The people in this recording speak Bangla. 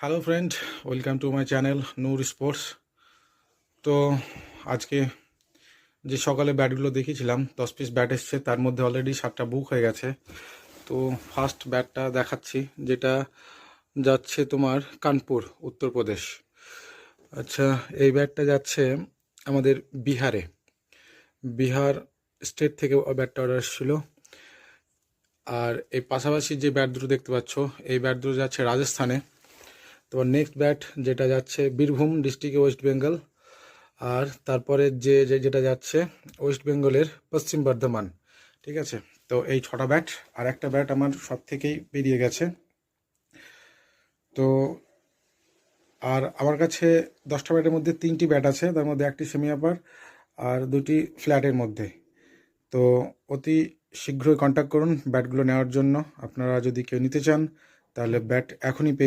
Hello friend, welcome to my channel Noor sports. তো আজকে যে সকালে ব্যাটগুলো দেখিয়েছিলাম 10 পিস ব্যাট এসছে, তার মধ্যে অলরেডি 7টা বুক হয়ে গেছে। তো ফার্স্ট ব্যাটটা দেখাচ্ছি, যেটা যাচ্ছে তোমার কানপুর, উত্তরপ্রদেশ। আচ্ছা, এই ব্যাটটা যাচ্ছে আমাদের বিহার স্টেট থেকে ব্যাটটা অর্ডার এসেছিল। আর এই পাশাপাশি যে ব্যাট দুটো দেখতে পাচ্ছ, এই ব্যাট দুটো যাচ্ছে রাজস্থানে। তো নেক্সট ব্যাট যেটা যাচ্ছে বীরভূম ডিস্ট্রিক্টে, ওয়েস্ট বেঙ্গল। আর তারপরে যেটা যাচ্ছে ওয়েস্ট বেঙ্গলের পশ্চিম বর্ধমান। ঠিক আছে, তো এই 6টা ব্যাট। আর একটা ব্যাট আমার সব থেকেই বেরিয়ে গেছে। তো আর আমার কাছে 10টা ব্যাটের মধ্যে 3টি ব্যাট আছে, তার মধ্যে একটি সেমি আপার আর 2টি ফ্ল্যাটের মধ্যে। তো অতি শীঘ্রই কন্ট্যাক্ট করুন ব্যাটগুলো নেওয়ার জন্য। আপনারা যদি কেউ নিতে চান তাহলে ব্যাট এখনই পেয়ে